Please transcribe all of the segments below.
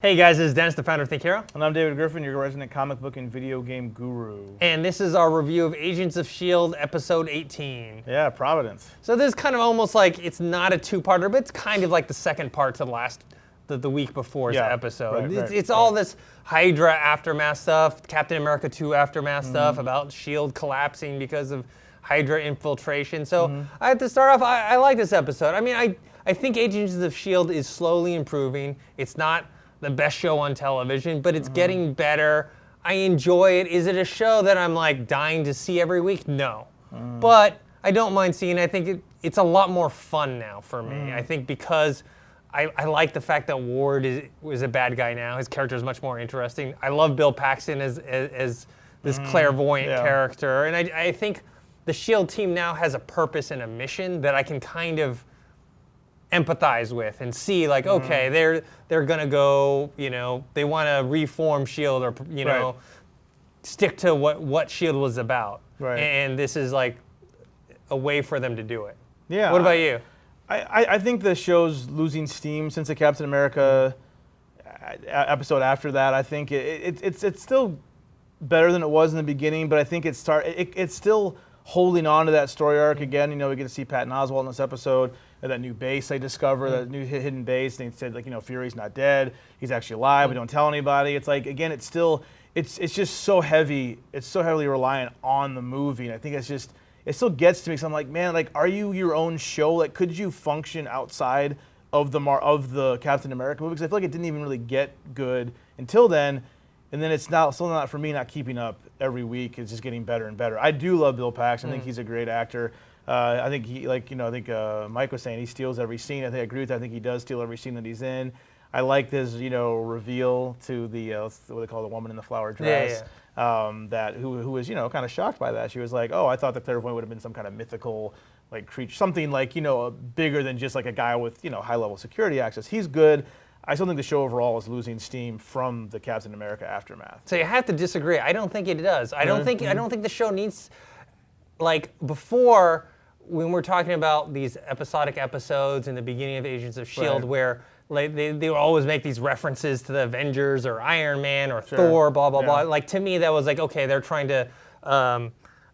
Hey guys, this is Dennis, the founder of Think Hero. And I'm David Griffin, your resident comic book and video game guru. And this is our review of Agents of S.H.I.E.L.D. episode 18. Yeah, Providence. So this is kind of almost like, it's not a two-parter, but it's kind of like the second part to the week before's episode. It's all this Hydra aftermath stuff, Captain America 2 aftermath stuff about S.H.I.E.L.D. collapsing because of Hydra infiltration. So I have to start off, I like this episode. I mean, I think Agents of S.H.I.E.L.D. is slowly improving. It's not the best show on television, but it's getting better. I enjoy it. Is it a show that I'm like dying to see every week? No. But I don't mind seeing it. I think it's a lot more fun now for me. I think because I like the fact that Ward is a bad guy now. His character is much more interesting. I love Bill Paxton as this clairvoyant character. And I think the S.H.I.E.L.D. team now has a purpose and a mission that I can kind of empathize with and see, like, okay, they're gonna go, you know, they want to reform S.H.I.E.L.D. or you know, stick to what S.H.I.E.L.D. was about, and this is like a way for them to do it. Yeah. What about you? I think the show's losing steam since the Captain America episode after that. I think it's still better than it was in the beginning, but I think it's still holding on to that story arc again. You know, we get to see Patton Oswalt in this episode. That new base they discover, that new hidden base. They said, like, you know, Fury's not dead. He's actually alive. We don't tell anybody. It's like, again, it's just so heavy. It's so heavily reliant on the movie. And I think it still gets to me. So I'm like, man, like, are you your own show? Like, could you function outside of the Captain America movie? Because I feel like it didn't even really get good until then. And then it's still not for me, not keeping up every week. It's just getting better and better. I do love Bill Paxton. I think he's a great actor. I think Mike was saying he steals every scene. I think I agree with that. I think he does steal every scene that he's in. I like this, reveal to the what they call the woman in the flower dress. Who was kind of shocked by that. She was like, "Oh, I thought the clairvoyant would have been some kind of mythical like creature, something like bigger than just like a guy with high level security access." He's good. I still think the show overall is losing steam from the Captain America aftermath. So you have to disagree. I don't think it does. I don't think the show needs, like, before, when we're talking about these episodic episodes in the beginning of Agents of S.H.I.E.L.D. where like, they would always make these references to the Avengers or Iron Man or Thor, blah, blah, blah. Like, to me, that was like, okay, they're trying to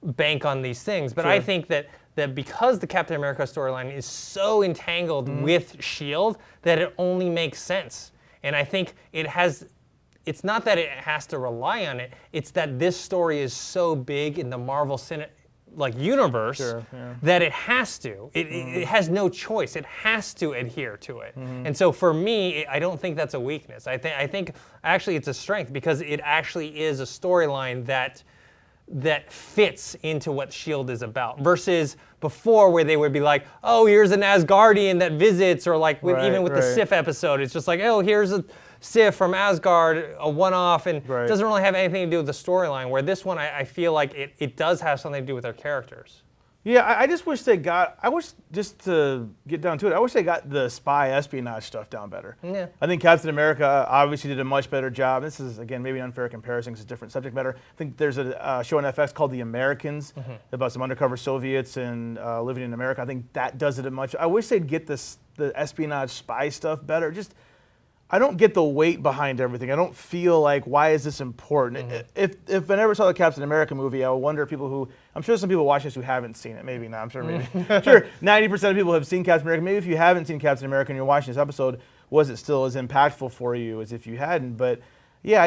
bank on these things. But I think that because the Captain America storyline is so entangled with S.H.I.E.L.D. that it only makes sense. And I think it's not that it has to rely on it, it's that this story is so big in the Marvel universe that it has to. It has no choice. It has to adhere to it. And so for me, I don't think that's a weakness. I think actually it's a strength because it actually is a storyline that fits into what S.H.I.E.L.D. is about, versus before where they would be like, oh, here's an Asgardian that visits, or like even with the Sif episode, it's just like, oh, here's a Sif from Asgard, a one-off, and it doesn't really have anything to do with the storyline, where this one, I feel like it does have something to do with their characters. Yeah, I just wish just to get down to it, I wish they got the spy espionage stuff down better. Yeah. I think Captain America obviously did a much better job. This is, again, maybe an unfair comparison because it's a different subject matter. I think there's a show on FX called The Americans about some undercover Soviets and living in America. I think that does it much. I wish they'd get the espionage spy stuff better. I don't get the weight behind everything. I don't feel like, why is this important? If I never saw the Captain America movie, I would wonder I'm sure some people watch this who haven't seen it. Maybe not. I'm sure maybe. Sure, 90% of people have seen Captain America. Maybe if you haven't seen Captain America and you're watching this episode, was it still as impactful for you as if you hadn't? But yeah,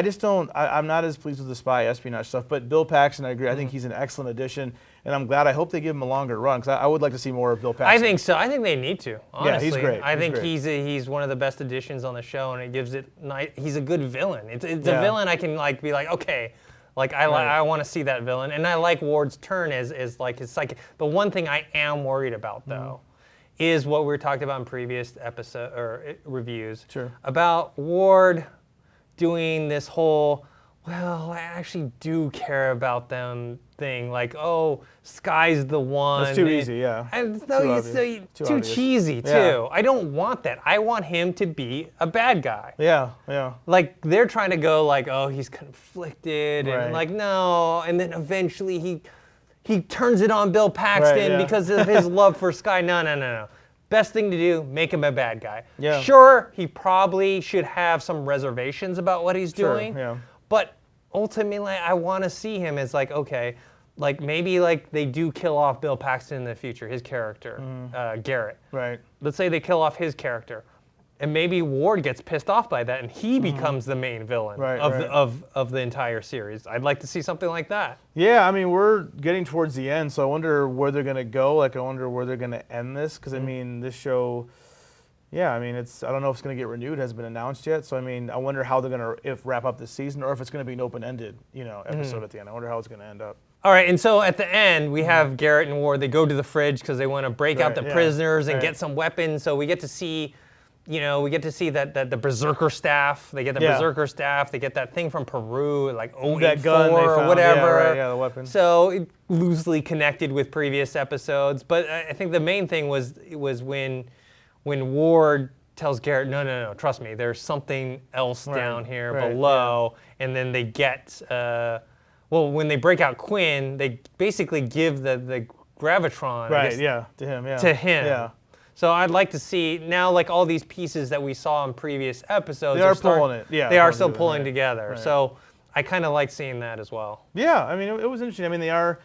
I'm not as pleased with the spy espionage stuff. But Bill Paxton, I agree. I think he's an excellent addition. And I'm glad. I hope they give him a longer run because I would like to see more of Bill Paxton. I think so. I think they need to. Honestly. Yeah, he's great. I think he's one of the best additions on the show, and it gives it. He's a good villain. It's a villain I can be like, okay, like I want to see that villain, and I like Ward's turn as like his psychic. The one thing I am worried about though is what we were talking about in previous episode or reviews about Ward doing this whole, well, I actually do care about them thing, like, oh, Sky's the one. That's too easy, yeah. And too cheesy, too. Yeah. I don't want that. I want him to be a bad guy. Yeah. Like, they're trying to go like, oh, he's conflicted, and like, no, and then eventually he turns it on Bill Paxton because of his love for Sky. No. best thing to do, make him a bad guy. Yeah. Sure, he probably should have some reservations about what he's Sure, doing. yeah. But ultimately, I want to see him as like, okay, like maybe like they do kill off Bill Paxton in the future, his character, Garrett. Right. Let's say they kill off his character. And maybe Ward gets pissed off by that, and he becomes the main villain of the entire series. I'd like to see something like that. Yeah, I mean, we're getting towards the end, so I wonder where they're going to go. Like, I wonder where they're going to end this. Because, I mean, this show, yeah, I mean, I don't know if it's going to get renewed. It hasn't been announced yet. So, I mean, I wonder how they're going to wrap up this season, or if it's going to be an open-ended, episode at the end. I wonder how it's going to end up. All right, and so at the end, we have Garrett and Ward. They go to the fridge because they want to break out the prisoners and get some weapons. So we get to see... that the Berserker staff. They get the Berserker staff. They get that thing from Peru, like 084 that gun they or found. whatever. Yeah, the weapon. So it loosely connected with previous episodes. But I think the main thing was when Ward tells Garrett, no, trust me, there's something else down here below. Yeah. And then they get, when they break out Quinn, they basically give the Gravitron to him. Yeah. So I'd like to see now, like all these pieces that we saw in previous episodes. They are pulling it. Yeah, they are still pulling together. Right. So I kind of like seeing that as well. Yeah, I mean, it was interesting. I mean, they are,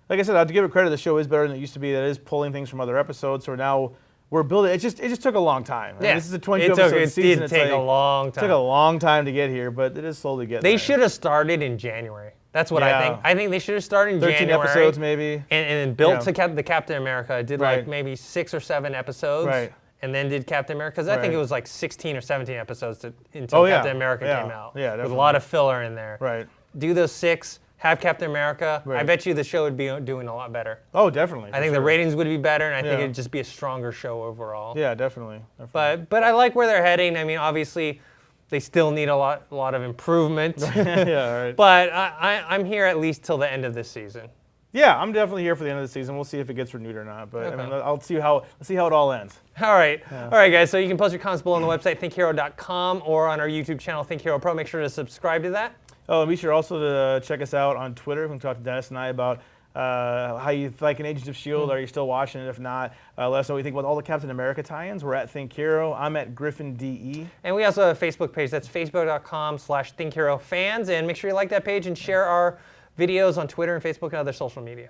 like I said, I have to give it credit. The show is better than it used to be. That is pulling things from other episodes. So now we're building. It just took a long time. I mean, this is a 22-episode season. It did take a long time. It took a long time to get here, but it is slowly getting there. They should have started in January. That's what I think. I think they should have started in 13 January. 13 episodes maybe. And built to the Captain America. Did like maybe 6 or 7 episodes. Right. And then did Captain America, because I think it was like 16 or 17 episodes until Captain America came out. Yeah, definitely. With a lot of filler in there. Right. Do those 6, have Captain America. Right. I bet you the show would be doing a lot better. Oh, definitely. I think the ratings would be better, and I think it'd just be a stronger show overall. Yeah, definitely. But I like where they're heading. I mean, obviously, they still need a lot of improvement. Yeah, right. But I'm here at least till the end of this season. Yeah, I'm definitely here for the end of the season. We'll see if it gets renewed or not. But I mean, I'll see how it all ends. All right. All right, guys. So you can post your comments below on the website, thinkhero.com, or on our YouTube channel, Think Hero Pro. Make sure to subscribe to that. Oh, and be sure also to check us out on Twitter. We can talk to Dennis and I about how you like an Agents of S.H.I.E.L.D. Are you still watching it? If not, let us know what you think about all the Captain America tie-ins. We're at Think Hero. I'm at GriffinDE. And we also have a Facebook page. That's facebook.com/ThinkHeroFans. And make sure you like that page and share our videos on Twitter and Facebook and other social media.